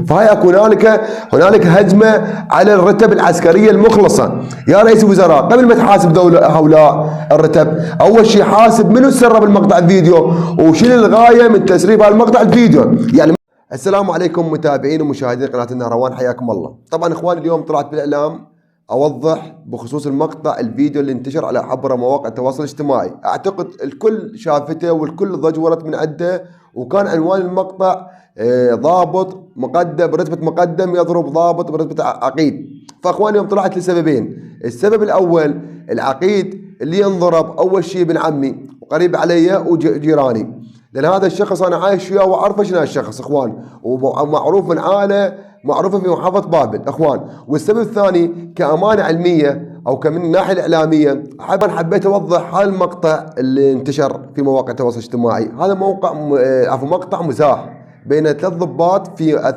فهي هنالك هجمه على الرتب العسكريه المخلصه. يا رئيس الوزراء قبل ما تحاسب هؤلاء الرتب، اول شيء حاسب منو سرب المقطع الفيديو وشنو الغايه من تسريب هذا المقطع الفيديو. يعني السلام عليكم متابعين ومشاهدين قناه النهروان، حياكم الله. طبعا اخواني اليوم طلعت بالاعلام اوضح بخصوص المقطع الفيديو اللي انتشر على عبر مواقع التواصل الاجتماعي. اعتقد الكل شافته والكل ضجورت من عنده، وكان عنوان المقطع ضابط مقدم برتبة مقدم يضرب ضابط برتبة عقيد. فاخواني يوم طلعت لسببين. السبب الاول العقيد اللي انضرب اول شيء ابن عمي وقريب علي وجيراني، لان هذا الشخص انا عايش وياه واعرفه شنو هالشخص اخوان، ومعروف من عائله معروفه في محافظه بابل اخوان. والسبب الثاني كامانه علميه او كمن الناحيه الاعلاميه، حبيت اوضح هذا المقطع اللي انتشر في مواقع التواصل الاجتماعي. هذا مقطع مزاح بين 3 ضباط في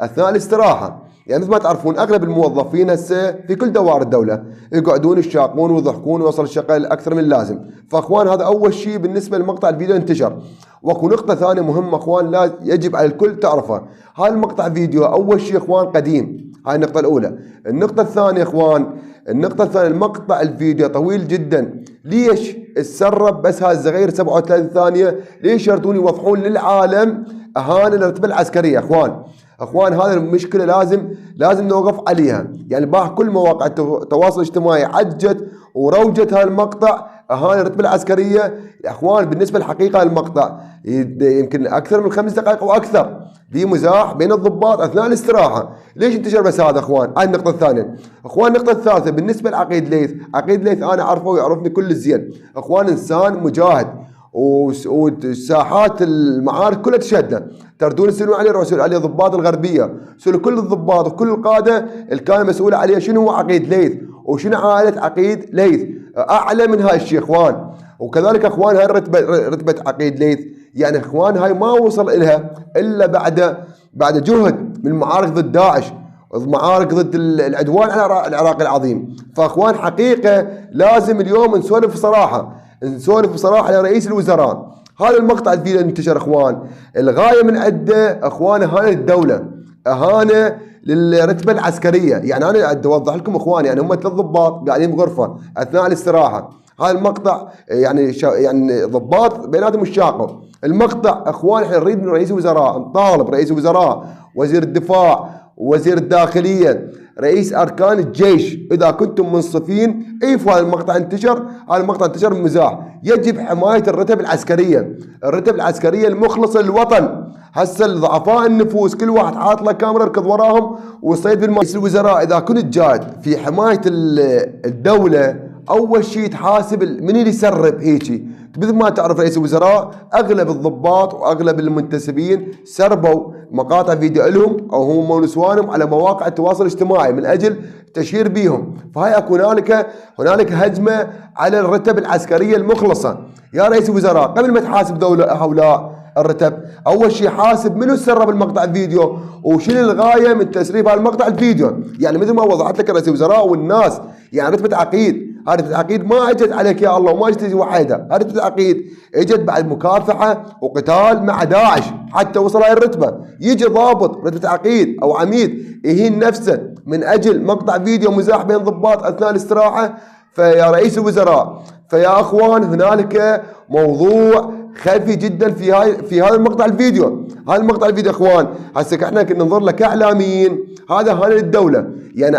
اثناء الاستراحه. يعني مثل ما تعرفون اغلب الموظفين هسه في كل دوائر الدوله يقعدون يشاقون ويضحكون ويوصل الشغل اكثر من اللازم. فاخوان هذا اول شيء بالنسبه لمقطع الفيديو انتشر. واكو نقطه ثانيه مهمه اخوان لا يجب على الكل تعرفها. هذا المقطع فيديو اول شيء اخوان قديم، هاي النقطه الاولى. النقطه الثانيه اخوان، المقطع الفيديو طويل جدا. ليش تسرب بس هاي الصغير 37 ثانيه؟ ليش يردون يوضحون للعالم اهانه للرتبه العسكريه اخوان هذا المشكله لازم نوقف عليها. يعني كل مواقع التواصل الاجتماعي عجت وروجت هذا المقطع اهانه الرتبه العسكريه. اخوان بالنسبه للحقيقه المقطع يمكن اكثر من 5 دقائق واكثر، في مزاح بين الضباط اثناء الاستراحه. ليش انتشر بس هذا اخوان؟ هاي النقطه الثانيه. اخوان النقطه الثالثه بالنسبه لعقيد ليث انا اعرفه ويعرفني كل الزين اخوان، انسان مجاهد وساحات المعارك كلها تشهد. تردون تسالون عليه عليه ضباط الغربيه، سالوا كل الضباط وكل القاده اللي كان مسؤول عليه شنو هو عقيد ليث وشنو عائله عقيد ليث، اعلى من هاي الشيء اخوان. وكذلك اخوان هاي رتبه عقيد ليث يعني اخوان هاي ما وصل لها الا بعد جهد من معارك ضد داعش، معارك ضد العدوان على العراق العظيم. فاخوان حقيقه لازم اليوم نسولف بصراحه لرئيس الوزراء. هذا المقطع الفيديو انتشر اخوان، الغايه من عنده اخوان اهانه الدوله، اهانه للرتبه العسكريه. يعني انا اوضح لكم اخوان، يعني هم 3 ضباط قاعدين بغرفه اثناء الاستراحه. هذا المقطع يعني ضباط بيناتهم الشاقوا. المقطع اخوان احنا نريد من رئيس الوزراء، نطالب رئيس الوزراء، وزير الدفاع، وزير الداخليه، رئيس اركان الجيش، اذا كنتم منصفين عيفوا هذا المقطع انتشر بمزاح. يجب حمايه الرتب العسكريه المخلصه للوطن. هسه الضعفاء النفوس كل واحد حاط له كاميرا ركض وراهم وصيد بالماء. رئيس الوزراء اذا كنت جاد في حمايه الدوله اول شيء تحاسب من اللي يسرب هيجي. مثل ما تعرف رئيس الوزراء اغلب الضباط واغلب المنتسبين سربوا مقاطع فيديو لهم او هم ونسوانهم على مواقع التواصل الاجتماعي من اجل تشهير بهم. فهي هنالك هجمه على الرتب العسكريه المخلصه. يا رئيس الوزراء قبل ما تحاسب هؤلاء الرتب اول شيء حاسب منو سرب المقطع الفيديو وشنو الغايه من تسريب هذا المقطع الفيديو. يعني مثل ما وضحت لك رئيس الوزراء والناس، يعني رتبه عقيد، هذه رتبه عقيد ما اجت عليك يا الله وما اجت وحيده، هذه رتبه عقيد اجت بعد مكافحه وقتال مع داعش حتى وصل هاي الرتبه. يجي ضابط رتبه عقيد او عميد يهين نفسه من اجل مقطع فيديو مزاح بين ضباط اثناء الاستراحه. فيا رئيس الوزراء، فيا اخوان هنالك موضوع خفي جدا في هذا المقطع الفيديو. اخوان هسه احنا كنا ننظر له كاعلاميين هذا هان للدوله. يعني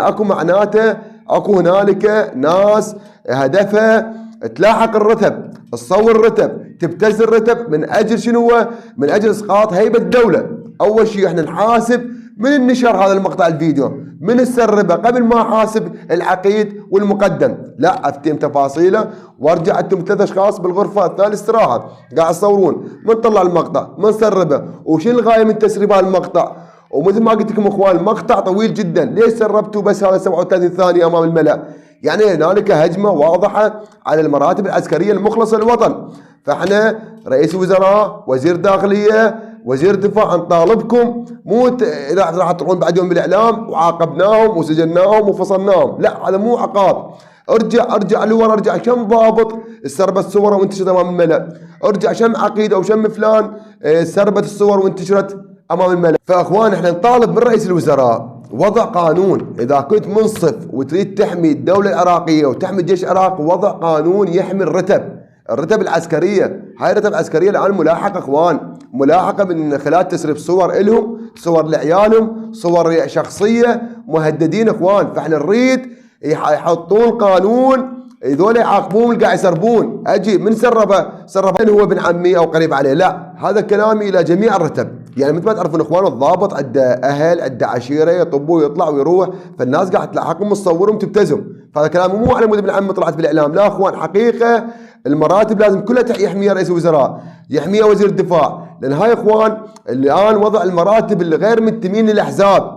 اكو هنالك ناس هدفها تلاحق الرتب، تصور الرتب، تبتز الرتب من اجل شنو هو؟ من اجل اسقاط هيبه الدوله. اول شيء احنا نحاسب من النشر هذا المقطع الفيديو، من السربه قبل ما حاسب العقيد والمقدم. لا افتهم تفاصيله وارجع انتم 3 اشخاص بالغرفه اثناء الاستراحه قاعد تصورون من طلع المقطع من سربه وشنو الغايه من تسريب هذا المقطع. ومثل ما قلت لكم اخوان المقطع طويل جدا، ليش سربتوا بس هذا 37 ثانيه امام الملأ؟ يعني هنالك هجمه واضحه على المراتب العسكريه المخلصه للوطن. فاحنا رئيس وزراء، وزير داخليه، وزير دفاع، نطالبكم مو اذا راح تروحون بعد يوم بالاعلام وعاقبناهم وسجناهم وفصلناهم، لا هذا مو عقاب. ارجع لورا، ارجع كم ضابط سربت صوره وانتشرت امام الملأ، ارجع كم عقيد او كم فلان سربت الصور وانتشرت امام الملأ. فاخوان احنا نطالب من رئيس الوزراء وضع قانون، اذا كنت منصف وتريد تحمي الدولة العراقية وتحمي جيش العراق، وضع قانون يحمي الرتب العسكرية. هاي الرتب العسكرية الان ملاحقة اخوان، ملاحقة من خلال تسريب صور الهم، صور لعيالهم، صور شخصية، مهددين اخوان. فاحنا نريد يحطون قانون هذول يعاقبون اللي قاعد يسربون. اجي من سربه هو ابن عمي او قريب عليه، لا، هذا كلامي الى جميع الرتب. يعني مثل ما تعرفون اخوان الضابط عنده اهل، عنده عشيره، يطبوا ويطلع ويروح، فالناس قاعد تلاحقهم تصورهم تبتزم. فهذا كلام مو على مود ابن عمي طلعت بالاعلام، لا اخوان، حقيقه المراتب لازم كلها يحميها رئيس الوزراء، يحميها وزير الدفاع، لان هاي اخوان الان وضع المراتب اللي غير منتمين للاحزاب